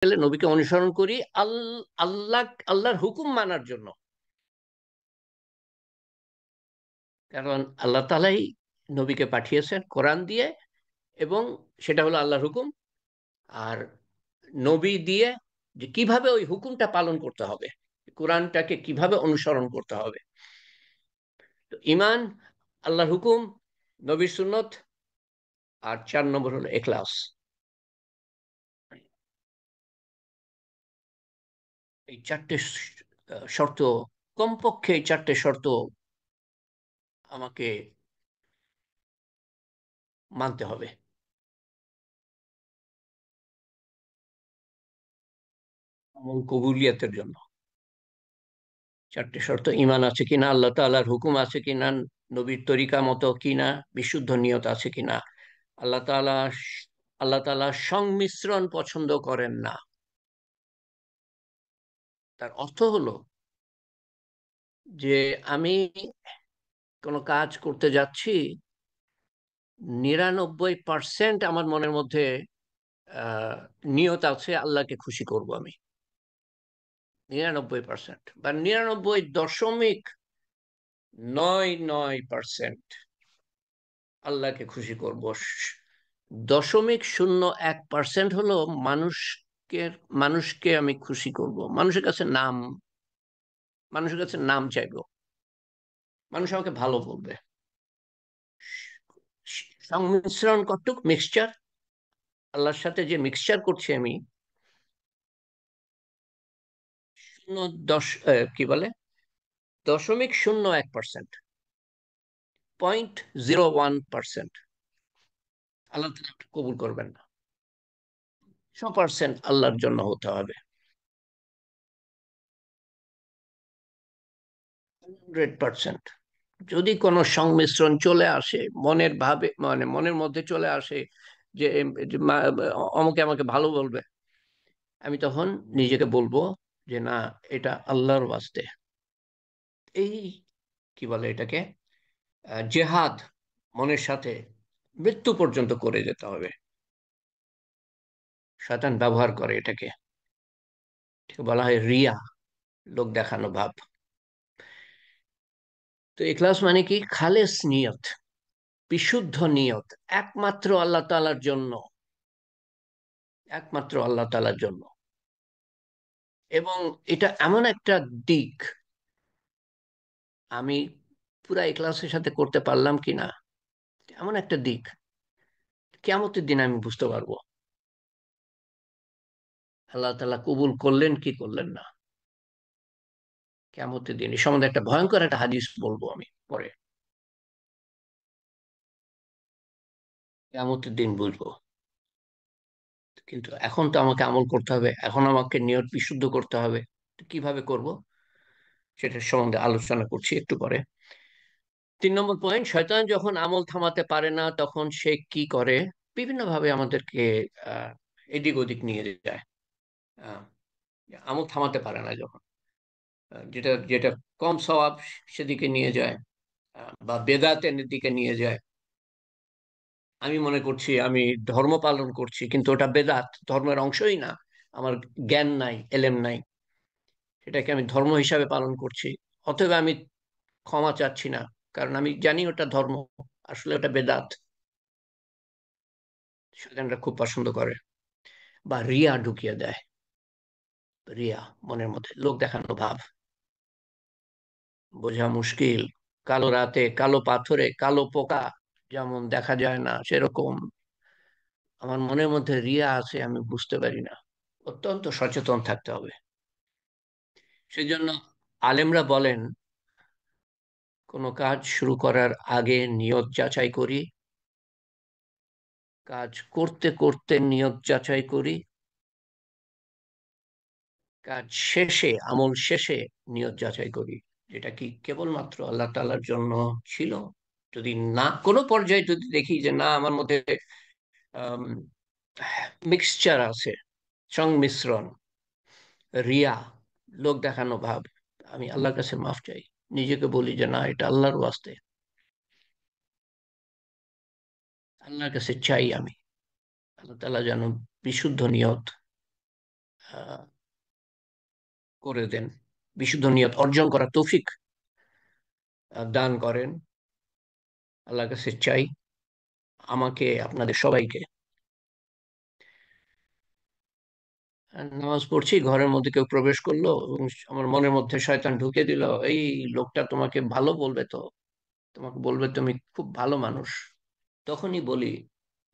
গেলে নবীকে অনুসরণ করি আল্লাহ আল্লাহর হুকুম মানার জন্য। কারণ আল্লাহ তাআলাই নবীকে পাঠিয়েছেন কোরআন দিয়ে, এবং সেটা হলো আল্লাহর হুকুম। আর নবী দিয়ে যে কিভাবে ওই হুকুমটা পালন করতে হবে, কোরআনটাকে কিভাবে অনুসরণ করতে হবে। তো ঈমান, আল্লাহর হুকুম, নবীর সুন্নত, আর 4 নম্বর হলো ইখলাস। এই চারটে শর্ত, কমপক্ষে এই চারটে শর্ত আমাকে মানতে হবে। আমল কবুলিয়তের জন্য চারটে শর্ত: ঈমান আছে কিনা, আল্লাহ তাআলার হুকুম আছে কিনা, নবীর তরিকা মতো কিনা, বিশুদ্ধ নিয়ত আছে কিনা। আল্লাহ তাআলা আল্লাহ তাআলা সংমিশ্রণ পছন্দ করেন না। তার অর্থ হলো যে আমি কোনো কাজ করতে যাচ্ছি, 99% আমার মনের মধ্যে আহ নিয়ত আছে আল্লাহকে খুশি করব আমি। 99% বা 99.99% আল্লাহকে খুশি করব। 0.01% হলো মানুষকে মানুষকে আমি খুশি করব, মানুষের কাছে নাম চাইবো, মানুষ আমাকে ভালো বলবে। সংমিশ্রণ কতটুক, মিক্সচার, আল্লাহর সাথে যে মিক্সচার করছি আমি, শূন্য দশ কি বলে, 0.01%, 0.01% আল্লাহ তাআলা কবুল করবেন না। 100% আল্লাহর জন্য হতে হবে। 100%। যদি কোনো সংমিশ্রণ চলে আসে, মনের ভাবে মানে মনের মধ্যে চলে আসে যে যে অমুকে আমাকে ভালো বলবে, আমি তখন নিজেকে বলবো যে না, এটা আল্লাহর ওয়াস্তে। এই কি বলে এটাকে, জেহাদ, মনের সাথে মৃত্যু পর্যন্ত করে যেতে হবে। শয়তান ব্যবহার করে এটাকে, এটাকে বলা হয় রিয়া, লোক দেখানো ভাব। তো ইখলাস মানে কি? খালেস নিয়ত, বিশুদ্ধ নিয়ত, একমাত্র আল্লাহ তাআলার জন্য, একমাত্র আল্লাহ তাআলার জন্য। এবং এটা এমন একটা দিক, আমি পুরা ইখলাসের সাথে করতে পারলাম কিনা, এমন একটা দিক কিয়ামতের দিন আমি বুঝতে পারবো আল্লাহ তাআলা কবুল করলেন কি করলেন না। কিয়ামতের দিন এই সম্বন্ধে একটা ভয়ঙ্কর একটা হাদিস বলবো আমি পরে। কিয়ামতের দিন বুঝবো। কিন্তু এখন তো আমাকে আমল করতে হবে, এখন আমাকে নিয়ত বিশুদ্ধ করতে হবে। তো কিভাবে করব সেটার সম্বন্ধে আলোচনা করছি একটু পরে। 3 নম্বর পয়েন্ট: শয়তান যখন আমল থামাতে পারে না, তখন সে কি করে? বিভিন্ন ভাবে আমাদেরকে আহ এদিক ওদিক নিয়ে যায়। আহ, আমল থামাতে পারে না যখন, যেটা যেটা কম সওয়াব সেদিকে নিয়ে যায়, বা বেদাতের দিকে নিয়ে যায়। আমি মনে করছি আমি ধর্ম পালন করছি, কিন্তু ওটা বেদাত, ধর্মের অংশই না। আমার জ্ঞান নাই, এলেম নাই, সেটাকে আমি ধর্ম হিসাবে পালন করছি। অতএব আমি ক্ষমা চাচ্ছি না, কারণ আমি জানি ওটা ধর্ম, আসলে ওটা বেদাত। শয়তানরা খুব পছন্দ করে। বা রিয়া ঢুকিয়ে দেয়, রিয়া, মনের মধ্যে লোক দেখানো ভাব, বোঝা মুশকিল। কালো রাতে কালো পাথরে কালো পোকা যেমন দেখা যায় না, সেরকম আমার মনের মধ্যে রিয়া আছে, আমি বুঝতে পারি না। অত্যন্ত সচেতন থাকতে হবে। সেজন্য আলেমরা বলেন, কোনো কাজ শুরু করার আগে নিয়ত যাচাই করি, কাজ করতে করতে নিয়ত যাচাই করি, কাজ শেষে, আমল শেষে নিয়ত যাচাই করি, যেটা কি কেবলমাত্র আল্লাহ তাআলার জন্য ছিল। যদি না, কোনো পর্যায়ে যদি দেখি যে না, আমার মধ্যে মিক্সচার আছে, সংমিশ্রণ, রিয়া, লোক দেখানো ভাব, আমি আল্লাহর কাছে মাফ চাই। নিজেকে বলি যে না, এটা আল্লাহর ওয়াস্তে, আল্লাহর কাছে চাই আমি, আল্লাহ তাআলা যেন বিশুদ্ধ নিয়ত আহ, করে দেন, বিশুদ্ধ নিয়ত অর্জন করার তৌফিক দান করেন। আল্লাহর কাছে চাই আমাকে, আপনাদের সবাইকে। আর নামাজ পড়ছি, ঘরের মধ্যে কেউ প্রবেশ করলো এবং আমার মনের মধ্যে শয়তান ঢুকে দিল, এই লোকটা তোমাকে ভালো বলবে তো, তোমাকে বলবে তুমি খুব ভালো মানুষ। তখনই বলি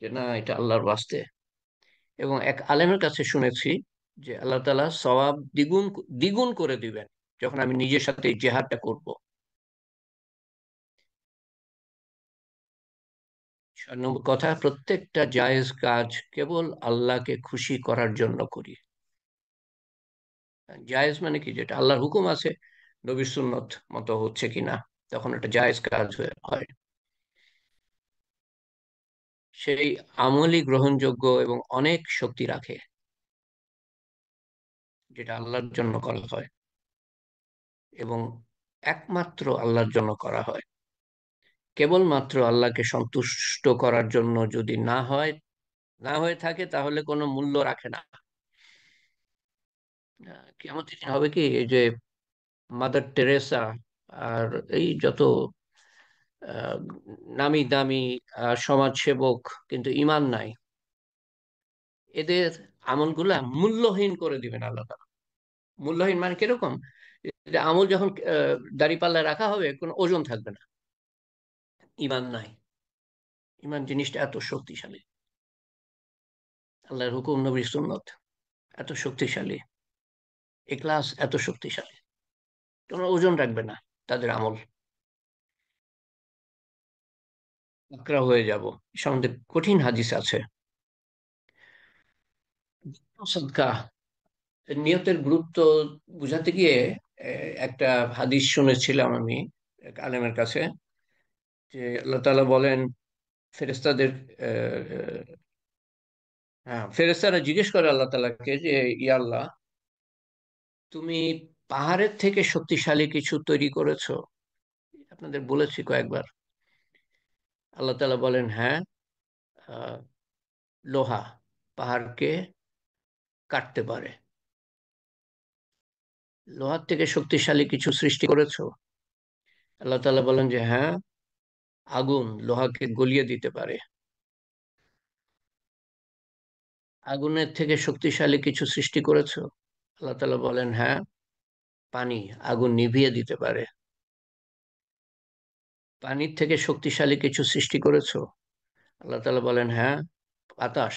যে না, এটা আল্লাহর ওয়াস্তে। এবং এক আলেমের কাছে শুনেছি যে আল্লাহ তাআলা সওয়াব দ্বিগুণ দ্বিগুণ করে দিবেন যখন আমি নিজের সাথে এই জেহাদটা করব। 6 নম্বর কথা, প্রত্যেকটা জায়েজ কাজ কেবল আল্লাহকে খুশি করার জন্য করি। জায়েজ মানে কি, যেটা আল্লাহর হুকুম আছে, নবীর সুন্নত মতো হচ্ছে কিনা, তখন এটা জায়েজ কাজ হয়। সেই আমলই গ্রহণযোগ্য এবং অনেক শক্তি রাখে, যেটা আল্লাহর জন্য করা হয় এবং একমাত্র আল্লাহর জন্য করা হয়। কেবলমাত্র আল্লাহকে সন্তুষ্ট করার জন্য যদি না হয়ে থাকে, তাহলে কোনো মূল্য রাখে না। কিয়ামত দিন হবে কি, এই যে মাদার টেরেসা আর এই যত আহ, নামি দামি সমাজসেবক কিন্তু ইমান নাই, এদের আমলগুলা মূল্যহীন করে দিবেন আল্লাহ তাআলা। মূল্যহীন মানে কিরকম, যে আমল যখন দাঁড়িপাল্লায় রাখা হবে, কোনো ওজন থাকবে না। ইমান নাই। ইমান জিনিসটা এত শক্তিশালী, আল্লাহর হুকুম নবীর সুন্নত এত শক্তিশালী, ইখলাস এত শক্তিশালী, তোমরা ওজন রাখবে না তাদের আমল। আকরা হয়ে যাব। এ সম্বন্ধে কঠিন হাদিস আছে। সাদকা, নিয়তের গুরুত্ব বুঝাতে গিয়ে একটা হাদিস শুনেছিলাম আমি এক আলেমের কাছে, যে আল্লাহ তাআলা বলেন ফেরেশতাদের, হ্যাঁ, ফেরেশতারা জিজ্ঞেস করে আল্লাহ তাআলাকে যে ইয়া আল্লাহ, তুমি পাহাড়ের থেকে শক্তিশালী কিছু তৈরি করেছো? আপনাদের বলেছি কয়েকবার। আল্লাহ তাআলা বলেন হ্যাঁ, আহ, লোহা পাহাড়কে কাটতে পারে। লোহার থেকে শক্তিশালী কিছু সৃষ্টি করেছো? আল্লাহ তাআলা বলেন যে হ্যাঁ, আগুন লোহাকে গলিয়ে দিতে পারে। আগুনের থেকে শক্তিশালী কিছু সৃষ্টি করেছো? আল্লাহ তাআলা বলেন হ্যাঁ, পানি আগুন নিভিয়ে দিতে পারে। পানির থেকে শক্তিশালী কিছু সৃষ্টি করেছো? আল্লাহ তাআলা বলেন হ্যাঁ, বাতাস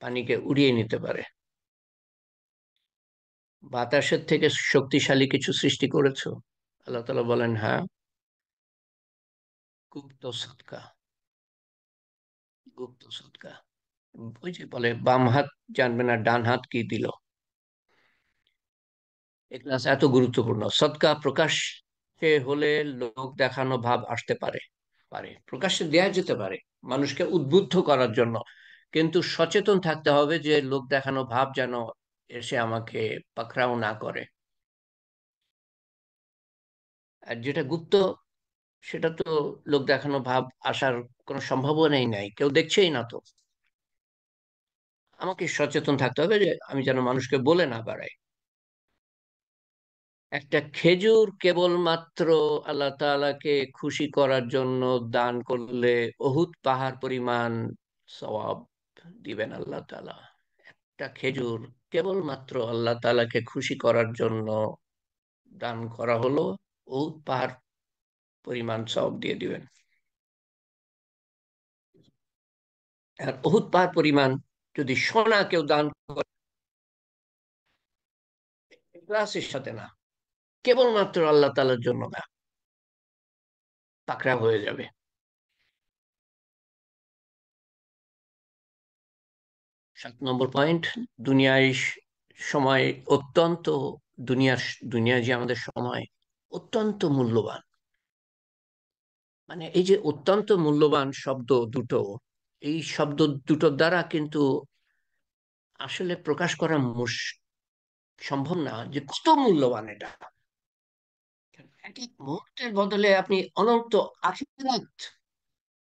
পানিকে উড়িয়ে নিতে পারে। বাতাসের থেকে শক্তিশালী কিছু সৃষ্টি করেছো? আল্লাহ তাআলা বলেন হ্যাঁ, গুপ্ত সদকা, গুপ্ত সদকা। ওই যে বলে বাম হাত জানবে না ডান হাত কি দিল। এই ক্লাস এত গুরুত্বপূর্ণ। সদকা প্রকাশ্যে হলে লোক দেখানো ভাব আসতে পারে, প্রকাশ্যে দেয়া যেতে পারে মানুষকে উদ্বুদ্ধ করার জন্য, কিন্তু সচেতন থাকতে হবে যে লোক দেখানো ভাব যেন এসে আমাকে পাকড়াও না করে। আর যেটা গুপ্ত, সেটা তো লোক দেখানো ভাব আসার কোনো সম্ভাবনাই নাই, কেউ দেখছেই না তো। আমাকে সচেতন থাকতে হবে যে আমি যেন মানুষকে বলে না বেড়াই। একটা খেজুর কেবলমাত্র আল্লাহ তাআলাকে খুশি করার জন্য দান করলে অহুদ পাহাড় পরিমাণ সওয়াব দিবেন আল্লাহ তাআলা। একটা খেজুর কেবলমাত্র আল্লাহ তাআলাকে খুশি করার জন্য দান করা হলো, অহুদ পাহাড় পরিমাণ সওয়াব দিয়ে দিবেন। আর অহুদ পাহাড় পরিমাণ যদি সোনা কেউ দান করে, ইখলাসের সাথে না, কেবলমাত্র আল্লাহ তাআলার জন্য না, পাকড়াও হয়ে যাবে। 7 নম্বর পয়েন্ট, দুনিয়ায় সময় অত্যন্ত, দুনিয়ার দুনিয়া যে আমাদের সময় অত্যন্ত মূল্যবান। মানে এই যে অত্যন্ত মূল্যবান শব্দ দুটো, এই শব্দ দুটোর দ্বারা কিন্তু আসলে প্রকাশ করা সম্ভব না যে কত মূল্যবান এটা। এক এক মুহূর্তের বদলে আপনি অনন্ত আখিরাত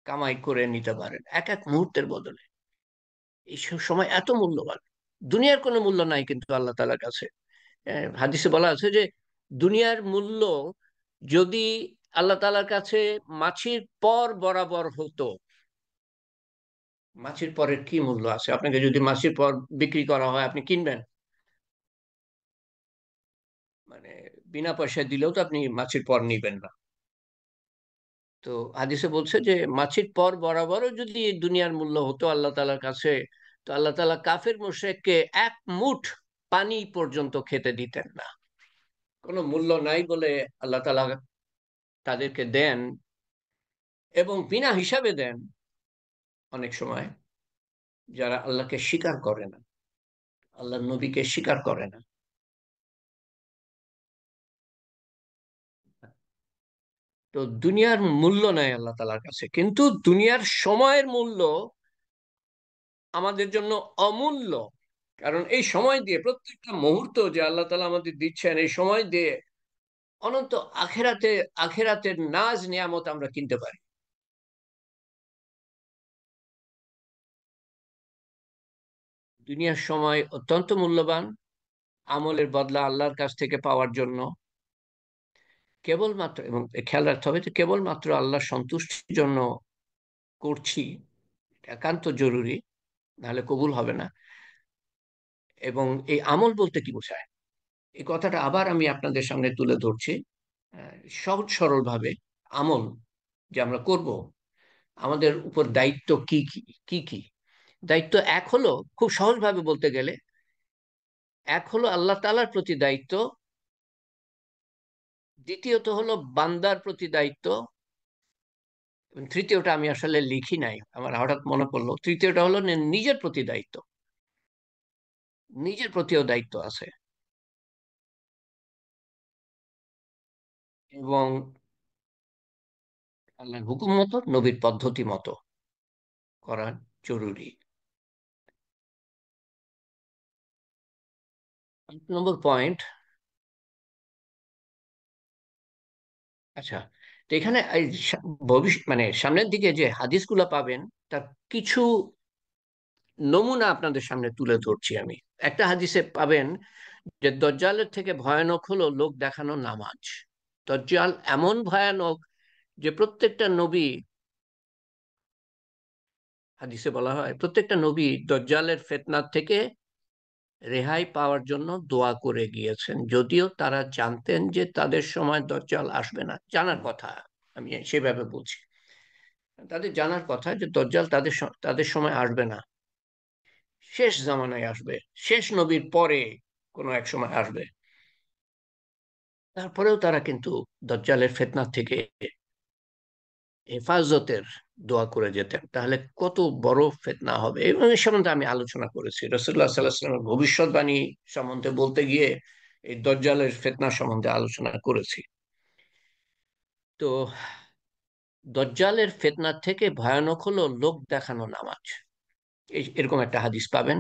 কামাই করে নিতে পারেন এক এক মুহূর্তের বদলে। এই সময় এত মূল্যবান। দুনিয়ার কোনো মূল্য নাই কিন্তু আল্লাহ তাআলার কাছে। হাদিসে বলা আছে যে দুনিয়ার মূল্য যদি আল্লাহ তাআলার কাছে মাছির পর বরাবর হতো, মাছির পরের কি মূল্য আছে? আপনাকে যদি মাছির পর বিক্রি করা হয়, আপনি কিনবেন? মানে বিনা পয়সায় দিলেও তো আপনি মাছির পর নিবেন না। তো হাদিসে বলছে যে মাছির পর বরাবরও যদি এই দুনিয়ার মূল্য হতো আল্লাহ তাআলার কাছে, তো আল্লাহ তাআলা কাফের মুশরিককে এক মুঠ পানি পর্যন্ত খেতে দিতেন না। কোনো মূল্য নাই বলে আল্লাহ তাআলা তাদেরকে দেন, এবং বিনা হিসাবে দেন অনেক সময়, যারা আল্লাহকে স্বীকার করে না, আল্লাহর নবীকে স্বীকার করে না। তো দুনিয়ার মূল্য নাই আল্লাহ তাআলার কাছে, কিন্তু দুনিয়ার সময়ের মূল্য আমাদের জন্য অমূল্য। কারণ এই সময় দিয়ে, প্রত্যেকটা মুহূর্ত যে আল্লাহ তাআলা আমাদের দিচ্ছেন, এই সময় দিয়ে অনন্ত আখেরাতের নাজ নিয়ামত আমরা কিনতে পারি। দুনিয়ার সময় অত্যন্ত মূল্যবান আমলের বদলা আল্লাহর কাছ থেকে পাওয়ার জন্য। কেবলমাত্র, এবং খেয়াল রাখতে হবে যে কেবলমাত্র আল্লাহর সন্তুষ্টির জন্য করছি, একান্ত জরুরি, নাহলে কবুল হবে না। এবং এই আমল বলতে কি বোঝায়, এই কথাটা আবার আমি আপনাদের সামনে তুলে ধরছি সহজ সরল ভাবে। আমল যে আমরা করব, আমাদের উপর দায়িত্ব কি কি কি কি। দায়িত্ব এক হলো, খুব সহজভাবে বলতে গেলে, এক হলো আল্লাহ তাআলার প্রতি দায়িত্ব, দ্বিতীয়ত হলো বান্দার প্রতি দায়িত্ব, এবং তৃতীয়টা আমি আসলে লিখি নাই, আমার হঠাৎ মনে পড়লো, তৃতীয়টা হলো নিজের প্রতি দায়িত্ব। নিজের প্রতিও দায়িত্ব আছে, এবং আল্লাহর হুকুম মতো, নবীর পদ্ধতি মতো করা জরুরি। 5 নম্বর পয়েন্ট। আচ্ছা, তো এখানে এই ভবিষ্যৎ মানে সামনের দিকে যে হাদিসগুলো পাবেন, তার কিছু নমুনা আপনাদের সামনে তুলে ধরছি আমি। একটা হাদিসে পাবেন যে দজ্জালের থেকে ভয়ানক হলো লোক দেখানো নামাজ। দজ্জাল এমন ভয়ানক যে প্রত্যেকটা নবী, হাদিসে বলা হয় প্রত্যেকটা নবী দজ্জালের ফিতনার থেকে রেহাই পাওয়ার জন্য দোয়া করে গিয়েছেন, যদিও তারা জানতেন যে তাদের সময় দজ্জাল আসবে না। জানার কথা, আমি সেভাবে বলছি, তাদের জানার কথা যে দজ্জাল তাদের সময় আসবে না, শেষ জামানায় আসবে, শেষ নবীর পরে কোনো এক সময় আসবে। তারপরেও তারা কিন্তু দজ্জালের ফিতনা থেকে হেফাজতের দোয়া করে যেতেন। তাহলে কত বড় ফিতনা হবে, এবং এই সম্বন্ধে আমি আলোচনা করেছি। রাসূলুল্লাহ সাল্লাল্লাহু আলাইহি ওয়াসাল্লামের ভবিষ্যৎবাণী সম্বন্ধে বলতে গিয়ে এই দজ্জালের ফিতনা সম্বন্ধে আলোচনা করেছি। তো দজ্জালের ফিতনা থেকে ভয়ানক হলো লোক দেখানো নামাজ। এরকম একটা হাদিস পাবেন।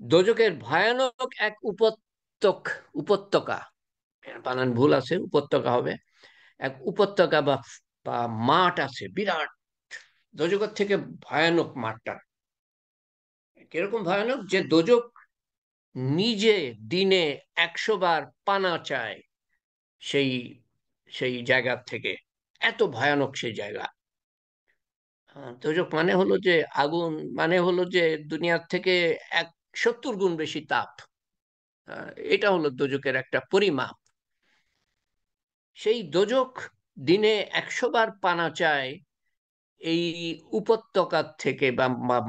দোজখের ভয়ানক এক উপত্যকা, বানান ভুল আছে, উপত্যকা হবে, এক উপত্যকা বা মাঠ আছে বিরাট। দোজখের থেকে ভয়ানক মাঠটা কিরকম ভয়ানক, যে দোজখ নিজে দিনে 100 বার পানা চায় সেই সেই জায়গা থেকে। এত ভয়ানক সেই জায়গা। দোজখ মানে হলো যে আগুন, মানে হলো যে দুনিয়ার থেকে 70 গুণ বেশি তাপ। এটা হলো দোজখের একটা পরিমাপ। সেই দোজখ দিনে 100 বার পানা চায় এই উপত্যকার থেকে বা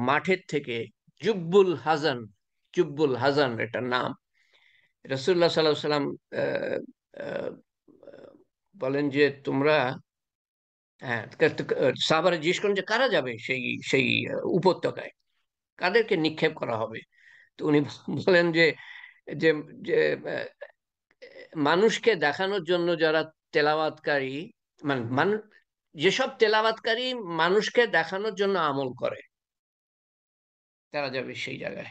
মাঠের থেকে। জুব্বুল হাসান, জুব্বুল হাসান এটা নাম। রাসূলুল্লাহ সাল্লাল্লাহু আলাইহি সাল্লাম আহ, আহ, বলেন যে তোমরা, হ্যাঁ, সাহাবারা জিজ্ঞেস করেন যে কারা যাবে সেই সেই উপত্যকায়, কাদেরকে নিক্ষেপ করা হবে। তো উনি বলেন যে যে যে আহ, মানুষকে দেখানোর জন্য যারা তেলাওয়াতকারী, মানে যেসব তেলাওয়াতকারী মানুষকে দেখানোর জন্য আমল করে, তারা যাবে সেই জায়গায়।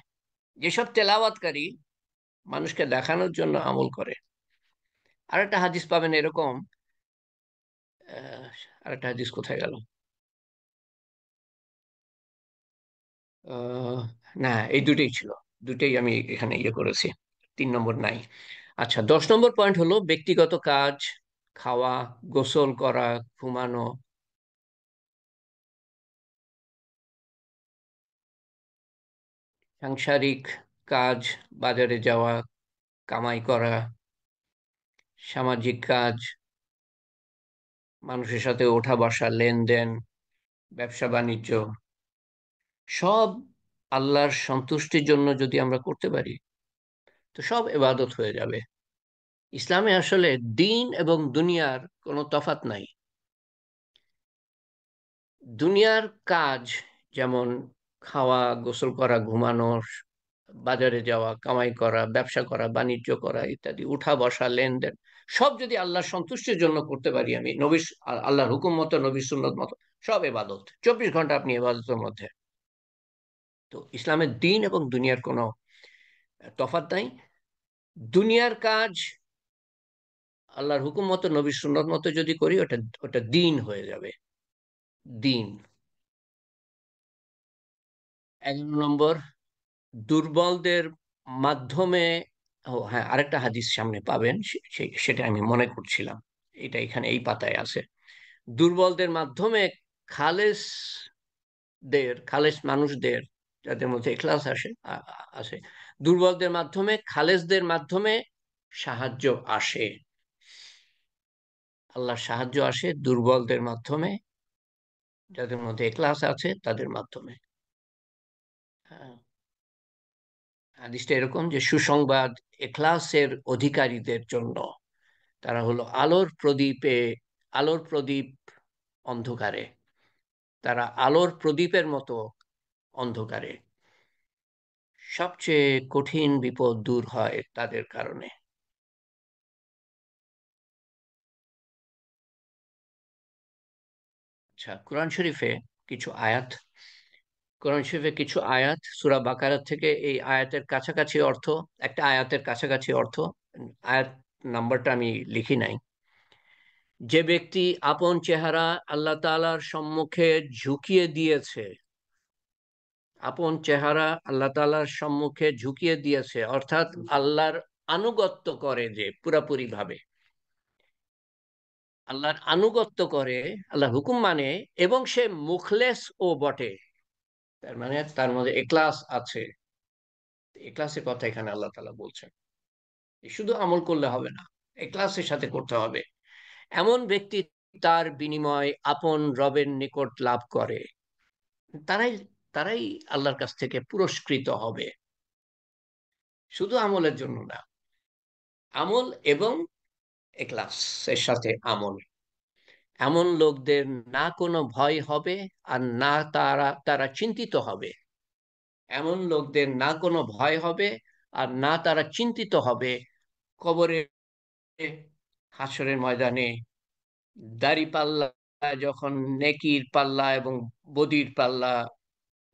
যেসব তেলাওয়াতকারী মানুষকে দেখানোর জন্য আমল করে। আরেকটা হাদিস পাবেন এরকম, আহ, আরেকটা হাদিস কোথায় গেল? আহ, না, এই দুটোই ছিল। দুটেই আমি এখানে ইয়ে করেছি, 3 নম্বর নাই। আচ্ছা, 10 নম্বর পয়েন্ট হলো ব্যক্তিগত কাজ, খাওয়া, গোসল করা, ঘুমানো, সাংসারিক কাজ, বাজারে যাওয়া, কামাই করা, সামাজিক কাজ, মানুষের সাথে ওঠা বসা, লেনদেন, ব্যবসা বাণিজ্য, সব আল্লাহর সন্তুষ্টির জন্য যদি আমরা করতে পারি, তো সব ইবাদত হয়ে যাবে। ইসলামে আসলে দিন এবং দুনিয়ার কোনো তফাৎ নাই। দুনিয়ার কাজ, যেমন খাওয়া, গোসল করা, ঘুমানো, বাজারে যাওয়া, কামাই করা, ব্যবসা করা, বাণিজ্য করা ইত্যাদি, উঠা বসা, লেনদেন, সব যদি আল্লাহর সন্তুষ্টির জন্য করতে পারি আমি, আল্লাহর হুকুম মতো, নবীর সুন্নত মতো, সব ইবাদত। 24 ঘন্টা আপনি ইবাদতের মধ্যে। তো ইসলামের দিন এবং দুনিয়ার কোনো তফাৎ নাই। দুনিয়ার কাজ আল্লাহর হুকুম মতো, নবীর সুন্নত মতো যদি করি, ওটা ওটা দিন হয়ে যাবে। দিন। 11 নম্বর, দুর্বলদের মাধ্যমে, ও হ্যাঁ, আরেকটা হাদিস সামনে পাবেন, সেটা আমি মনে করছিলাম, এটা এখানে এই পাতায় আছে। দুর্বলদের মাধ্যমে খালেস মানুষদের, যাদের মধ্যে ইখলাস আসে, দুর্বলদের মাধ্যমে, খালেসদের মাধ্যমে সাহায্য আসে। আল্লাহর সাহায্য আসে দুর্বলদের মাধ্যমে, যাদের মধ্যে ইখলাস আছে তাদের মাধ্যমে। হ্যাঁ, হাদিসটা এরকম যে সুসংবাদ ইখলাসের অধিকারীদের জন্য, তারা হলো আলোর প্রদীপ অন্ধকারে, তারা আলোর প্রদীপের মতো অন্ধকারে। সবচেয়ে কঠিন বিপদ দূর হয় তাদের কারণে। আচ্ছা, কিছু আয়াত কোরআন শরীফে কিছু আয়াত, সূরা বাকারা থেকে, এই আয়াতের কাছাকাছি অর্থ, একটা আয়াতের কাছাকাছি অর্থ, আয়াত নাম্বারটা আমি লিখি নাই। যে ব্যক্তি আপন চেহারা আল্লাহ তাআলার সম্মুখে ঝুঁকিয়ে দিয়েছে, আপন চেহারা আল্লাহ তাআলার সম্মুখে ঝুঁকিয়ে দিয়েছে, অর্থাৎ আল্লাহর আনুগত্য করে, যে পুরাপুরি ভাবে আল্লাহর আনুগত্য করে, আল্লাহর হুকুম মানে, এবং সে মুখলেস ও বটে, তার মানে তার মধ্যে এখলাস আছে। এখলাসের কথা এখানে আল্লাহ তাআলা বলছেন। শুধু আমল করলে হবে না, এখলাসের সাথে করতে হবে। এমন ব্যক্তি তার বিনিময় আপন রবের নিকট লাভ করে। তারাই তারাই আল্লাহর কাছ থেকে পুরস্কৃত হবে। শুধু আমলের জন্য না, আমল এবং এখলাসের সাথে আমল। এমন লোকদের না কোনো ভয় হবে, আর না তারা তারা চিন্তিত হবে। এমন লোকদের না কোনো ভয় হবে, আর না তারা চিন্তিত হবে। কবরে, হাসরের ময়দানে, দাড়ি পাল্লা, যখন নেকির পাল্লা এবং বদির পাল্লা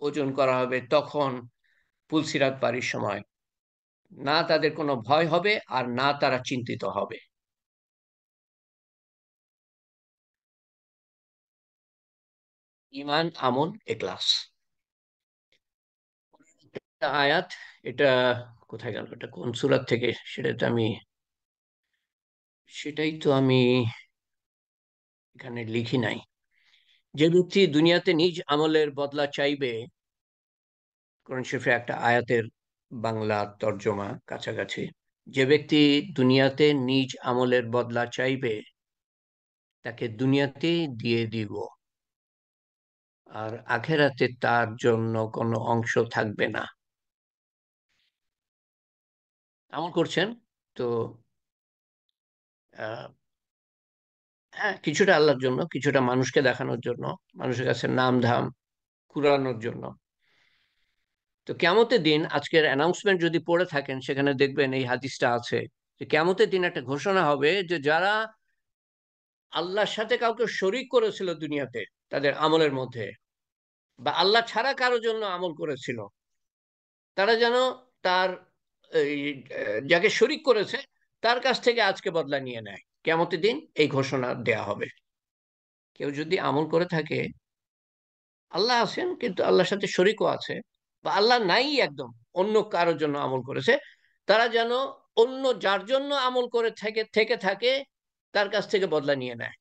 ওজন করা হবে, তখন পুলসিরাত পারির সময়, না তাদের কোনো ভয় হবে, আর না তারা চিন্তিত হবে। ইমান, আমল, এখলাস। আয়াত, এটা কোথায় গেল, এটা কোন সূরা থেকে, সেটাই তো আমি এখানে লিখি নাই। যে ব্যক্তি দুনিয়াতে নিজ আমলের বদলা চাইবে, কোরআন শরীফের একটা আয়াতের বাংলা তর্জমা কাছাকাছি, যে ব্যক্তি দুনিয়াতে নিজ আমলের বদলা চাইবে, তাকে দুনিয়াতেই দিয়ে দিব, আর আখেরাতে তার জন্য কোনো অংশ থাকবে না। আমল করছেন তো, আহ, হ্যাঁ, কিছুটা আল্লাহর জন্য, কিছুটা মানুষকে দেখানোর জন্য, মানুষের কাছে নাম ধাম কুড়ানোর জন্য। তো কিয়ামতের দিন, আজকের অ্যানাউন্সমেন্ট যদি পড়ে থাকেন, সেখানে দেখবেন এই হাদিসটা আছে, যে কিয়ামতের দিন একটা ঘোষণা হবে, যে যারা আল্লাহর সাথে কাউকে শরিক করেছিল দুনিয়াতে তাদের আমলের মধ্যে, বা আল্লাহ ছাড়া কারো জন্য আমল করেছিল, তারা যেন তার এই, যাকে শরিক করেছে তার কাছ থেকে আজকে বদলা নিয়ে নেয়। কিয়ামতের দিন এই ঘোষণা দেয়া হবে। কেউ যদি আমল করে থাকে, আল্লাহ আছেন কিন্তু আল্লাহর সাথে শরিকও আছে, বা আল্লাহ নাই একদম, অন্য কারোর জন্য আমল করেছে, তারা যেন অন্য যার জন্য আমল করে থেকে থেকে থাকে তার কাছ থেকে বদলা নিয়ে নেয়।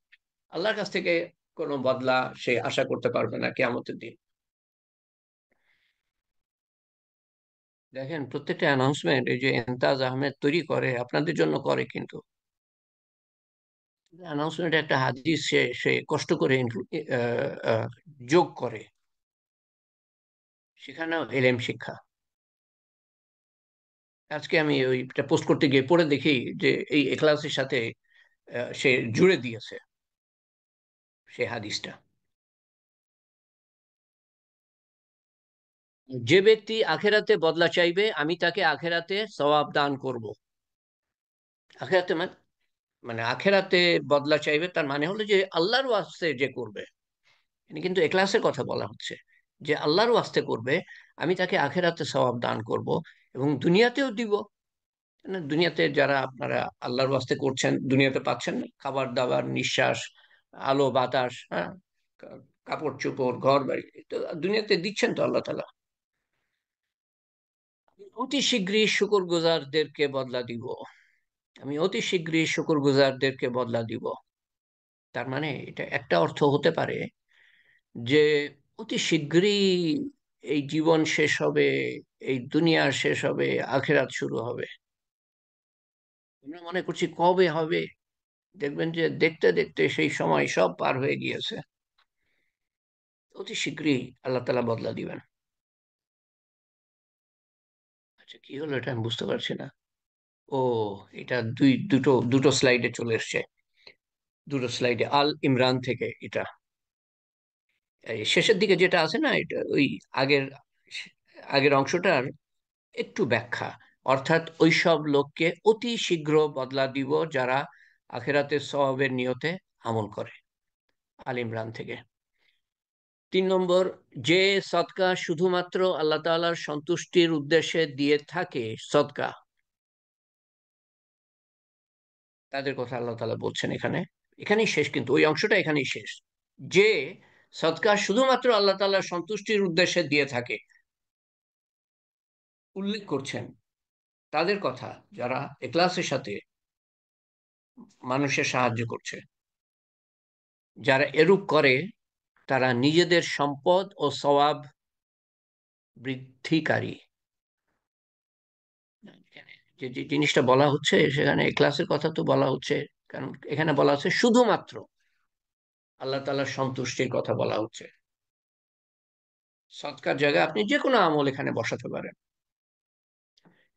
আল্লাহর কাছ থেকে কোনো বদলা সে আশা করতে পারবে না কিয়ামতের দিন। দেখেন প্রত্যেকটা অ্যানাউন্সমেন্ট এই যে এমতাজ আহমেদ তৈরি করে আপনাদের জন্য করে, কিন্তু অ্যানাউন্সমেন্ট একটা হাদিস সে সে কষ্ট করে যোগ করে, সেখানেও এলেম শিক্ষা। আজকে আমি ওইটা পোস্ট করতে গিয়ে পড়ে দেখি যে এই এখলাসের সাথে সে জুড়ে দিয়েছে সেই হাদিসটা। যে ব্যক্তি আখেরাতে বদলা চাইবে আমি তাকে আখেরাতে সওয়াব দান করব। আখেরাতে মানে আখেরাতে বদলা চাইবে তার মানে হলো যে আল্লাহর ওয়াস্তে যে করবে, এখানে কিন্তু এখলাসের কথা বলা হচ্ছে, যে আল্লাহর ওয়াস্তে করবে আমি তাকে আখেরাতে সওয়াব দান করব এবং দুনিয়াতেও দিব। না, দুনিয়াতে যারা আপনারা আল্লাহর ওয়াস্তে করছেন দুনিয়াতে পাচ্ছেন না, খাবার দাবার, নিঃশ্বাস, আলো বাতাস, হ্যাঁ, কাপড় চোপড়, ঘর বাড়ি, তো দুনিয়াতে দিচ্ছেন তো আল্লাহ তালা। অতি শীঘ্রই শুকরগুজারদেরকে বদলা দিব, আমি অতি শীঘ্রই শুকরগুজারদেরকে বদলা দিব। তার মানে এটা একটা অর্থ হতে পারে যে অতি শীঘ্রই এই জীবন শেষ হবে, এই দুনিয়া শেষ হবে, আখেরাত শুরু হবে। আমরা মনে করছি কবে হবে, দেখবেন যে দেখতে দেখতে সেই সময় সব পার হয়ে গিয়েছে। অতি শীঘ্রই আল্লাহ তালা বদলা দিবেন। আচ্ছা, কি হলো এটা আমি বুঝতে পারছি না। ও, এটা দুটো দুটো স্লাইডে চলে এসছে, দুটো স্লাইডে আল ইমরান থেকে এটা। এই শেষের দিকে যেটা আছে না, এটা ওই আগের আগের অংশটার একটু ব্যাখ্যা, অর্থাৎ ওই সব লোককে অতি শীঘ্র বদলা দিব যারা আখেরাতের সওয়াবের নিয়তে আমল করে। আল ইমরান থেকে। 3 নম্বর, যে সদকা শুধুমাত্র আল্লাহ তাআলার সন্তুষ্টির উদ্দেশ্যে দিয়ে থাকে সদকা, তাদের কথা আল্লাহ তাআলা বলছেন এখানে। এখানেই শেষ, কিন্তু ওই অংশটা এখানেই শেষ। যে সদকা শুধুমাত্র আল্লাহ তাআলার সন্তুষ্টির উদ্দেশ্যে দিয়ে থাকে, উল্লেখ করছেন তাদের কথা যারা এখলাসের সাথে মানুষের সাহায্য করছে। যারা এরূপ করে তারা নিজেদের সম্পদ ও সওয়াব বৃদ্ধিকারী। এখানে যে যে জিনিসটা বলা হচ্ছে সেখানে এখলাসের কথা তো বলা হচ্ছে, কারণ এখানে বলা হচ্ছে শুধুমাত্র আল্লাহ তাআলার সন্তুষ্টির কথা বলা হচ্ছে। সৎকার জায়গায় আপনি যে কোনো আমল এখানে বসাতে পারেন,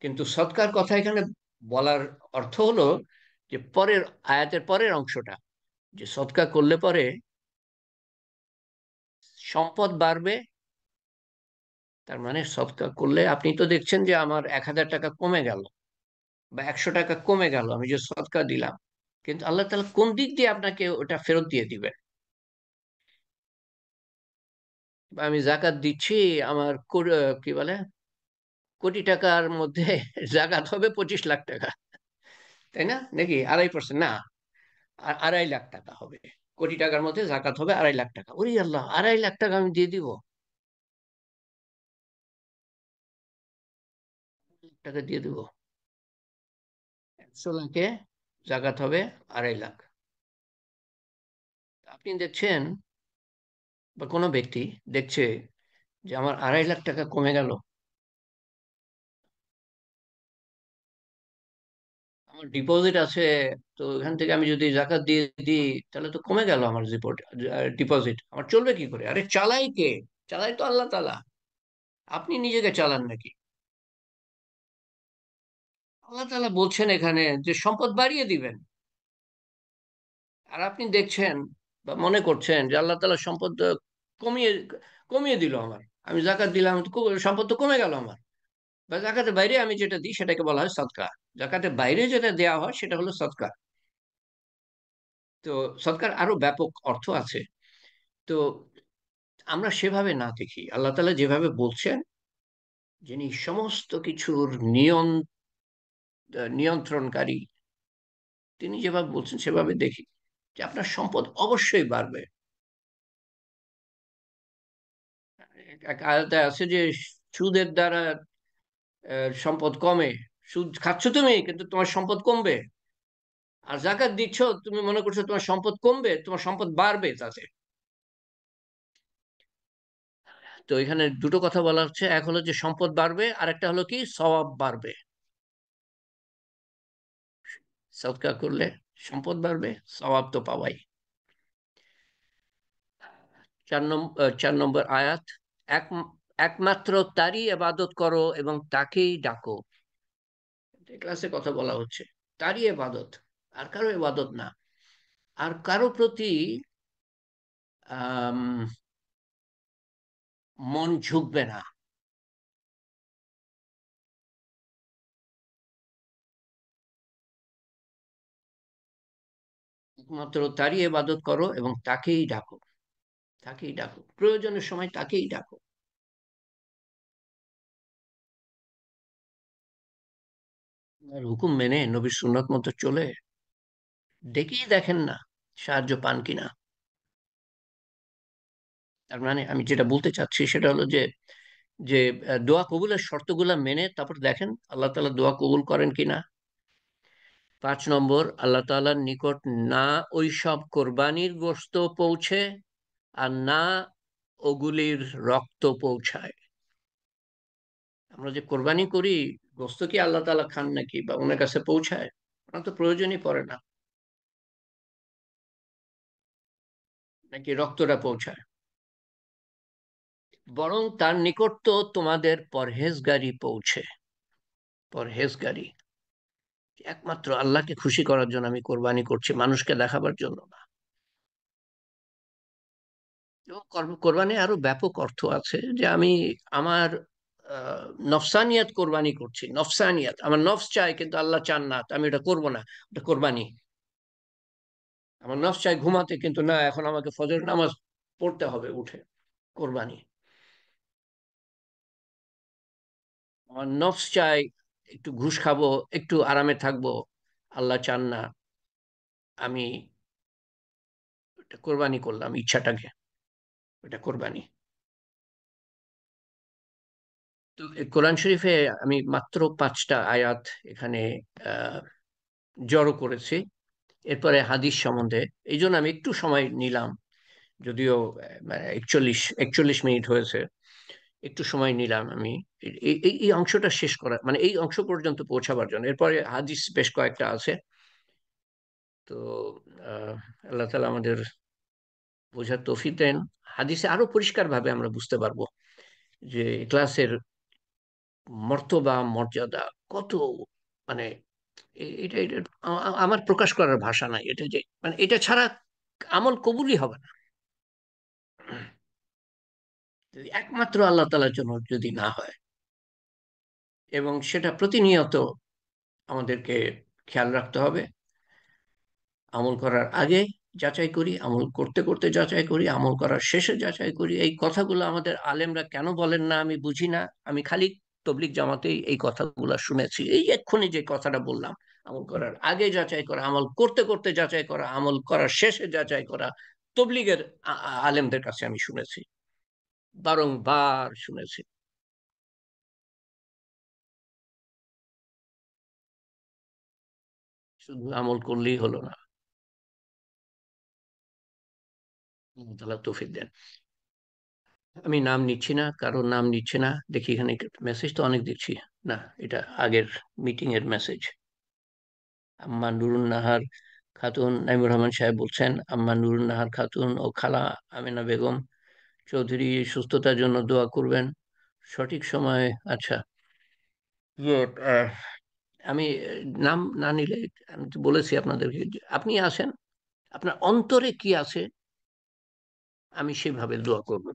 কিন্তু সৎকার কথা এখানে বলার অর্থ হলো যে পরের আয়াতের পরের অংশটা, যে সৎকার করলে পরে সম্পদ বাড়বে। তার মানে সৎকার করলে আপনি তো দেখছেন যে আমার 1,000 টাকা কমে গেল বা 100 টাকা কমে গেল আমি যে সৎকার দিলাম, কিন্তু আল্লাহ তাআলা কোন দিক দিয়ে আপনাকে ওটা ফেরত দিয়ে দিবেন? বা আমি জাকাত দিচ্ছি, আমার কি বলে, কোটি টাকার মধ্যে জাকাত হবে 25 লাখ টাকা, তাই না? নাকি 2.5% না, 2.5 লাখ টাকা হবে। কোটি টাকার মধ্যে জাকাত হবে 2.5 লাখ টাকা। ওরে আল্লাহ, 2.5 লাখ টাকা আমি দিয়ে দিব? টাকা দিয়ে দিব? 100 লাখে জাকাত হবে 2.5 লাখ। আপনি দেখছেন বা কোনো ব্যক্তি দেখছে যে আমার 2.5 লাখ টাকা কমে গেল, আমার ডিপোজিট আছে, তো এখান থেকে আমি যদি জাকাত দিয়ে দিই তাহলে তো কমে গেল আমার ডিপোজিট, আমার চলবে কি করে? আরে চালাই কে? চালাই তো আল্লাহ তাআলা। আপনি নিজেকে চালান নাকি? আল্লাহ তাআলা বলছেন এখানে যে সম্পদ বাড়িয়ে দিবেন, আর আপনি দেখছেন বা মনে করছেন যে আল্লাহ তাআলা সম্পদ কমিয়ে কমিয়ে দিল আমার, আমি জাকাত দিলাম তো সম্পদ তো কমে গেল আমার। বা জাকাতের বাইরে আমি যেটা দিই সেটাকে বলা হয় সদকা। জাকাতের বাইরে যেটা দেওয়া হয় সেটা হলো সদকা। তো সদকার আরো ব্যাপক অর্থ আছে। তো আমরা সেভাবে না দেখি, আল্লাহ তাআলা যেভাবে বলছেন, যিনি সমস্ত কিছুর নিয়ন্ত্রণকারী, তিনি যেভাবে বলছেন সেভাবে দেখি যে আপনার সম্পদ অবশ্যই বাড়বে। এক আয়াতে আছে যে সুদের দ্বারা সম্পদ কমে। সুদ খাচ্ছ তুমি, কিন্তু তোমার সম্পদ কমবে। আর জাকাত দিচ্ছ, তুমি মনে করছো তোমার সম্পদ কমবে, তোমার সম্পদ বাড়বে তাতে। তো এখানে দুটো কথা বলা হচ্ছে, এক হলো যে সম্পদ বাড়বে, আর একটা হলো কি সওয়াব বাড়বে। সদকা করলে সম্পদ বাড়বে, সওয়াব তো পাওয়াই। 4 নম্বর আয়াত, এক একমাত্র তারই ইবাদত করো এবং তাকেই ডাকো। ক্লাসে কথা বলা হচ্ছে তারই ইবাদত, আর কারো ইবাদত না। আর কারো প্রতি আম, মন ঝুঁকবে না। একমাত্র তারই ইবাদত করো এবং তাকেই ডাকো। তাকেই ডাকো, প্রয়োজনের সময় তাকেই ডাকো। আর হুকুম মেনে নবীর সুন্নত মতো চলে ডেকেই দেখেন না সাহায্য পান কিনা। তার মানে আমি যেটা বলতে চাচ্ছি সেটা হলো যে যে দোয়া কবুলের শর্তগুলা মেনে তারপর দেখেন আল্লাহ তাআলা দোয়া কবুল করেন কিনা। 5 নম্বর, আল্লাহ তাআলার নিকট না ওই সব কোরবানির গোশত পৌঁছে, আর না ওগুলির রক্ত পৌঁছায়। আমরা যে কোরবানি করি, গোশত কি আল্লাহ তাআলা খান নাকি বা ওনার কাছে পৌঁছায়? ওনার তো প্রয়োজনই পড়ে না। নাকি রক্তটা পৌঁছায়? বরং তার নিকট তো তোমাদের পরহেজগারি পৌঁছে। পরহেজগারি, একমাত্র আল্লাহকে খুশি করার জন্য আমি কোরবানি করছি, মানুষকে দেখাবার জন্য না। এবং কোরবানি আরো ব্যাপক অর্থ আছে, যে আমি আমার আহ, নফসানিয়াত কোরবানি করছি। নফসানিয়াত, আমার নফস চাই কিন্তু আল্লাহ চান না, তো আমি এটা করব না, এটা কোরবানি। আমার নফস চাই ঘুমাতে, কিন্তু না, এখন আমাকে ফজর নামাজ পড়তে হবে উঠে, কোরবানি। আমার নফস চাই একটু ঘুষ খাবো, একটু আরামে থাকবো, আল্লাহ চান না, আমি এটা কোরবানি করলাম ইচ্ছাটাকে, এটা কোরবানি। তো এই কোরআন শরীফে আমি মাত্র 5টা আয়াত এখানে আহ জড়ো করেছি। এরপরে হাদিস সম্বন্ধে এই জন্য আমি একটু সময় নিলাম, যদিও 41 মিনিট হয়েছে। একটু সময় নিলাম আমি এই অংশটা শেষ করা, মানে এই অংশ পর্যন্ত পৌঁছাবার জন্য। এরপরে হাদিস বেশ কয়েকটা আছে। তো আহ আল্লাহ তাআলা আমাদের বোঝার তৌফিক দেন। হাদিসে আরো পরিষ্কার ভাবে আমরা বুঝতে পারবো যে ক্লাসের মর্তবা মর্যাদা কত, মানে এটা আমার প্রকাশ করার ভাষা নাই। এটা যে মানে এটা ছাড়া আমল কবুলই হবে না, যদি একমাত্র আল্লাহ তাআলার জন্য যদি না হয়। এবং সেটা প্রতিনিয়ত আমাদেরকে খেয়াল রাখতে হবে। আমল করার আগে যাচাই করি, আমল করতে করতে যাচাই করি, আমল করার শেষে যাচাই করি। এই কথাগুলো আমাদের আলেমরা কেন বলেন না আমি বুঝি না। আমি খালি তবলিগ জামাতেই এই কথাগুলো শুনেছি, এই এক্ষুনি যে কথাটা বললাম, আমল করার আগে যাচাই করা, আমল করতে করতে যাচাই করা, আমল করার শেষে যাচাই করা। তবলিগের আলেমদের কাছে আমি শুনেছি, বারংবার শুনেছি। শুধু আমল করলেই হলো না। আল্লাহ তাআলা তৌফিক দেন। আমি নাম নিচ্ছি না, কারোর নাম নিচ্ছে না। দেখি এখানে মেসেজ তো অনেক দেখছি। না, এটা আগের মিটিং এর মেসেজ। আম্মা নুরুন নাহার খাতুন, নাইমুর রহমান সাহেব বলছেন, আম্মা নুরুন নাহার খাতুন ও খালা আমেনা বেগম চৌধুরী সুস্থতার জন্য দোয়া করবেন। সঠিক সময়ে, আচ্ছা। ইয়ে আহ, আমি নাম না নিলে, আমি তো বলেছি আপনাদেরকে যে আপনি আসেন, আপনার অন্তরে কি আছে আমি সেভাবে দোয়া করব।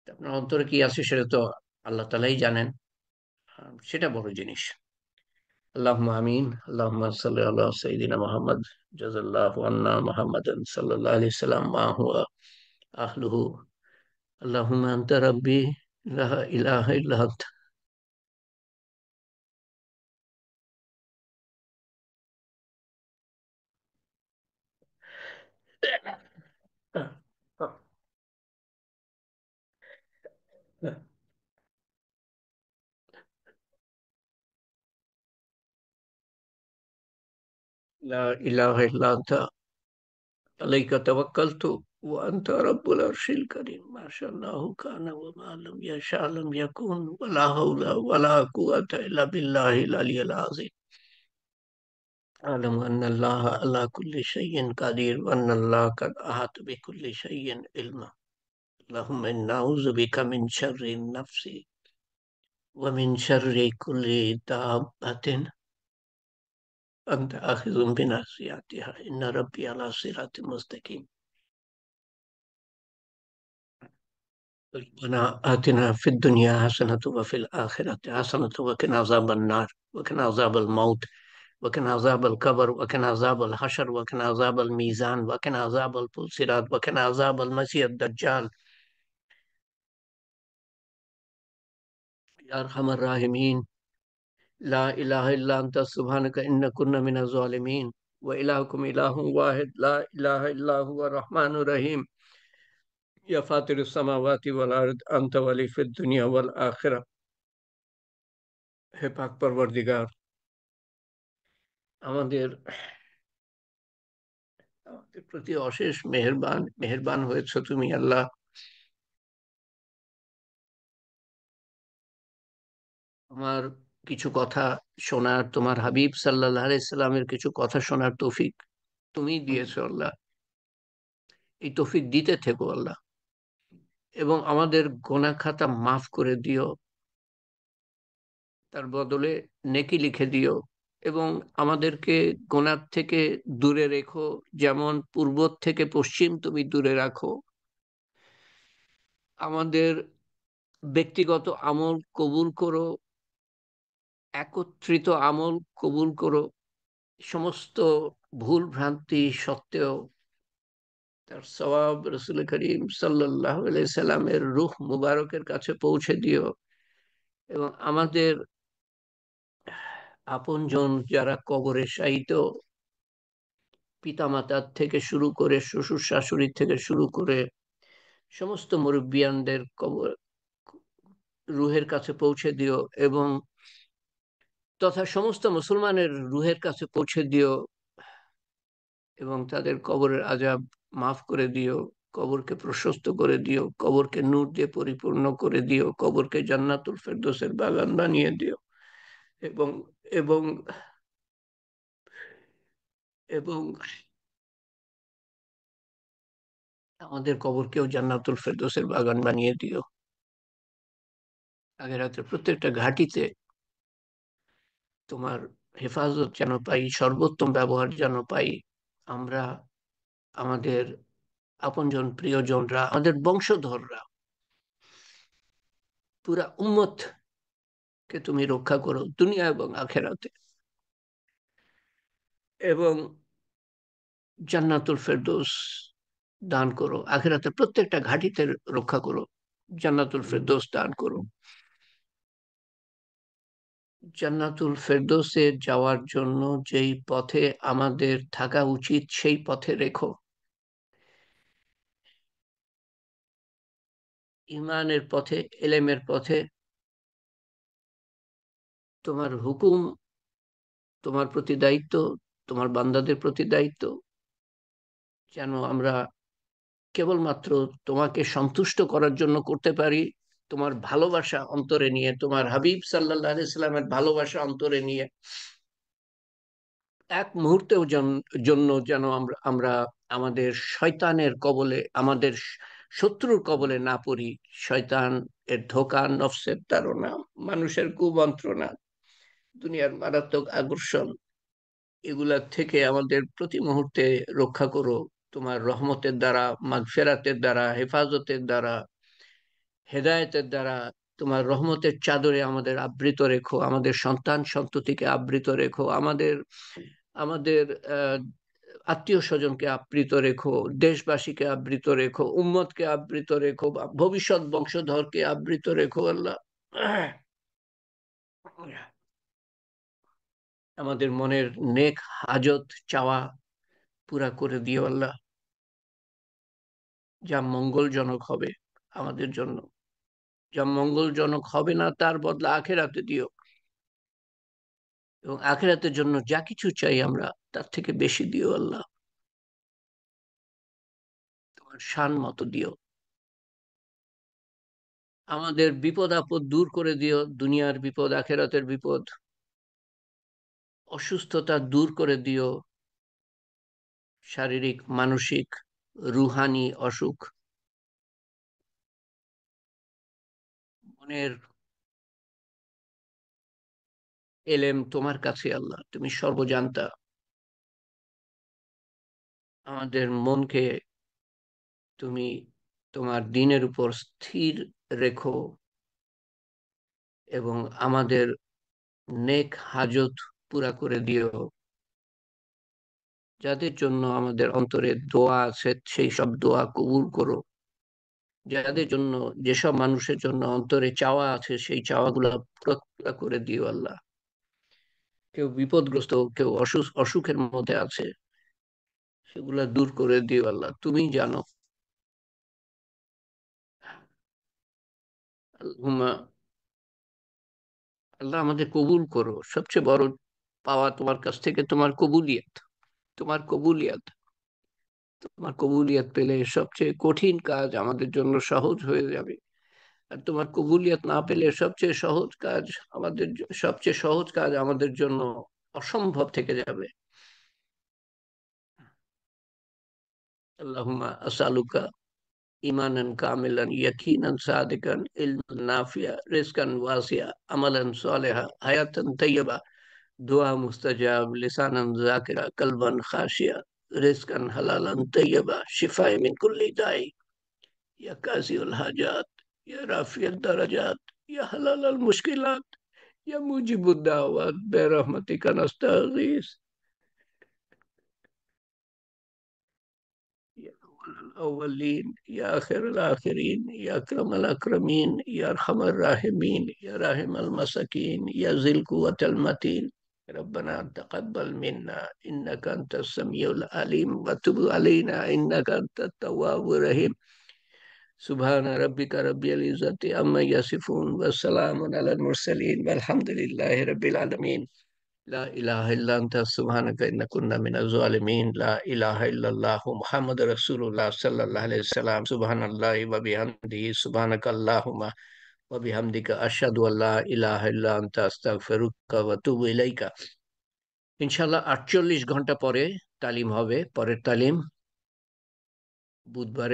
আপনার অন্তরে কি আছে সেটা তো আল্লাহ তালাই জানেন। সেটা বড় জিনিস। আল্লাহুম্মা আমিন। আল্লাহুম্মা সাল্লি আলা সাইয়্যিদিনা মুহাম্মদ জাযাল্লাহু আন্না মুহাম্মাদান সাল্লাল্লাহু আলাইহি সাল্লাম মা হুয়া আহলুহু। আল্লাহুম্মা আনতা রাব্বি লা ইলাহা ইল্লা আনতা। লা ইলাহা ইল্লা আনতা আলাইকা তাওয়াক্কালতু ওয়া আনতা রাব্বুল আরশিল কারীম মা শাআল্লাহু কানা ওয়া মা লাম ইয়াশা লাম ইয়াকুন ওয়া লা হাওলা ওয়া লা কুওয়াতা ইল্লা বিল্লাহিল আলিয়্যিল আযীম আ'লামু আন্নাল্লাহা আলা কুল্লি শাইইন কাদির ওয়া আন্নাল্লাহা কাদ আহাতা বিকুল্লি শাইইন ইলমা আল্লাহুম্মা ইন্না আউযু বিকা মিন শাররি নাফসি ওয়া মিন শাররি কুল্লি দাব্বাতিন আনতা আখিযুম বিনাসিয়াতিহা ইন্না রাব্বি আলা সিরাতিম মুস্তাকিম ربنا آتنا في الدنيا حسنة وفي الآخرة حسنة وقنا عذاب النار وقنا عذاب الموت وقنا عذاب القبر وقنا عذاب الحشر وقنا عذاب الميزان وقنا عذاب الصراط وقنا عذاب المسيح الدجال يا أرحم الراحمين لا إله إلا أنت سبحانك إنا كنا من الظالمين وإلهكم إله واحد لا إله إلا هو الرحمن الرحيم يا فاطر السماوات والأرض أنت ولي في الدنيا والآخرة হে পাক পরবর্তীগার আমাদের আমাদের প্রতি অশেষ মেহেরবান হয়েছো তুমি আল্লাহ। আমার কিছু কথা শোনার, তোমার হাবিব সাল্লাল্লাহু আলাইহি সাল্লামের কিছু কথা শোনার তৌফিক তুমি দিয়েছো আল্লাহ। এই তৌফিক দিতে থেকো আল্লাহ, এবং আমাদের গোনা খাতা মাফ করে দিও, তার বদলে নেকি লিখে দিও, এবং আমাদেরকে গোনার থেকে দূরে রেখো, যেমন পূর্ব থেকে পশ্চিম তুমি দূরে রাখো। আমাদের ব্যক্তিগত আমল কবুল করো, একত্রিত আমল কবুল করো, সমস্ত ভুল ভ্রান্তি সত্ত্বেও তার সওয়াব রসুল করিম সাল্লাল্লাহু আলাইহি সাল্লামের রূহ মুবারকের কাছে পৌঁছে দিও, এবং আমাদের আপনজন যারা কবরে শায়িত, পিতামাতার থেকে শুরু করে শ্বশুর শাশুড়ি থেকে শুরু করে সমস্ত মুরব্বিয়ানদের কবর রুহের কাছে পৌঁছে দিও, এবং তথা সমস্ত মুসলমানের রুহের কাছে পৌঁছে দিও, এবং তাদের কবরের আযাব মাফ করে দিও, কবরকে প্রশস্ত করে দিও, কবরকে নূর দিয়ে পরিপূর্ণ করে দিও, কবরকে জান্নাতুল ফেরদৌসের বাগান বানিয়ে দিও, এবং এবং এবং আমাদের কবরকেও জান্নাতুল ফেরদৌসের বাগান বানিয়ে দিও। আগেরাতের প্রত্যেকটা ঘাঁটিতে তোমার হেফাজত যেন পাই, সর্বোত্তম ব্যবহার যেন পাই আমরা, আমাদের আপনজন প্রিয়জনরা, আমাদের বংশধররা, পুরা উম্মত কে তুমি রক্ষা করো দুনিয়া এবং আখেরাতে, এবং জান্নাতুল ফেরদৌস দান করো, আখেরাতে প্রত্যেকটা ঘাঁটিতে রক্ষা করো, জান্নাতুল ফেরদৌস দান করো। জান্নাতুল ফেরদৌসে যাওয়ার জন্য যেই পথে আমাদের থাকা উচিত সেই পথে রেখো, ইমানের পথে, এলেমের পথে, তোমার হুকুম, তোমার প্রতি দায়িত্ব, তোমার বান্দাদের প্রতি দায়িত্ব, যেন আমরা কেবলমাত্র তোমাকে সন্তুষ্ট করার জন্য করতে পারি, তোমার ভালোবাসা অন্তরে নিয়ে, তোমার হাবিব সাল্লাল্লাহু আলাইহি সাল্লামের ভালোবাসা অন্তরে নিয়ে, এক মুহূর্তেও জন্য যেন আমরা আমরা আমাদের শয়তানের কবলে, আমাদের শত্রুর কবলে না পড়ি। শয়তান এর ধোঁকা, নফসের তাড়না, মানুষের কুমন্ত্রণা, দুনিয়ার মারাত্মক আকর্ষণ, এগুলা থেকে আমাদের প্রতি মুহূর্তে রক্ষা করো তোমার রহমতের দ্বারা, মাগফিরাতের দ্বারা, হেফাজতের দ্বারা, হেদায়েতের দ্বারা। তোমার রহমতের চাদরে আমাদের আবৃত রেখো, আমাদের সন্তান সন্ততিকে আবৃত রেখো, আমাদের আমাদের আত্মীয় স্বজনকে আবৃত রেখো, দেশবাসীকে আবৃত রেখো, উম্মতকে আবৃত রেখো, ভবিষ্যৎ বংশধরকে আবৃত রেখো আল্লাহ। আমাদের মনের নেক হাজত চাওয়া পুরা করে দিও আল্লাহ, যা মঙ্গলজনক হবে আমাদের জন্য, যা মঙ্গলজনক হবে না তার বদলা আখেরাতে দিও। এবং আখিরাতের জন্য যা কিছু চাই আমরা, তার থেকে বেশি দিও আল্লাহ। তোমার শান মতো দিও। আমাদের বিপদ আপদ দূর করে দিও, দুনিয়ার বিপদ, আখিরাতের বিপদ। অসুস্থতা দূর করে দিও, শারীরিক, মানসিক, রুহানি অসুখ। মনের এলেম তোমার কাছে আল্লাহ, তুমি সর্বজান্তা। আমাদের মনকে তুমি তোমার দিনের উপর স্থির রেখো, এবং আমাদের নেক হাজত পুরা করে দিও। যাদের জন্য আমাদের অন্তরে দোয়া আছে, সেই সব দোয়া কবুল করো। যাদের জন্য, যেসব মানুষের জন্য অন্তরে চাওয়া আছে, সেই চাওয়াগুলো পুরা পুরা করে দিও আল্লাহ। কেউ বিপদগ্রস্ত, কেউ অসুখের মধ্যে আছে, সেগুলা দূর করে দিও আল্লাহ, তুমি জানো। আল্লাহুম্মা, আল্লাহ আমাদের কবুল করো। সবচেয়ে বড় পাওয়া তোমার কাছ থেকে তোমার কবুলিয়ত। তোমার কবুলিয়ত, তোমার কবুলিয়ত পেলে সবচেয়ে কঠিন কাজ আমাদের জন্য সহজ হয়ে যাবে। আর তোমার কবুলিয়ত না পেলে সবচেয়ে সহজ কাজ আমাদের জন্য অসম্ভব থেকে যাবে। আল্লাহুম্মা আসআলুকা ঈমানান কামিলান, ইয়াকিনান সাদিকান, ইলমান নাফিয়া, রিজকান ওয়াসিয়া, আমালান সালিহা, হায়াতান তাইয়্যিবা, দুআ মুস্তাজাব, লিসানান যাকিরা, কলবান খাশিয়া, রিজকান হালালান তাইয়্যিবা, শিফায়ে মিন কুল্লি দাই, ইয়া কাসিউল হাজাত, ইয়া রাফিয়াদ দারাজাত, ইয়া হালালাল মুশকিলাত, ইয়া মুজিবুদ দাওয়াত, বিরহমাতিকা নাস্তাগীস। يا أول الأولين، يا آخر الآخرين، يا أكرم الأكرمين، يا أرحم الراحمين، يا راحم المساكين، يا ذي القوة المتين. ربنا تقبل منا إنك أنت السميع العليم، وتب علينا إنك أنت التواب الرحيم. سبحان ربك رب العزة عما يصفون، وسلام على المرسلين، والحمد لله رب العالمين. لا إله إلا أنت سبحانك إنا كنا من الظالمين. لا إله إلا الله محمد رسول الله صلى الله عليه وسلم. سبحان الله وبحمده، سبحانك اللهم وبحمدك، أشهد أن لا إله إلا أنت، أستغفرك وأتوب إليك. ইনশাল্লাহ 48 ঘন্টা পরে তালিম হবে, পরের তালিম বুধবারে।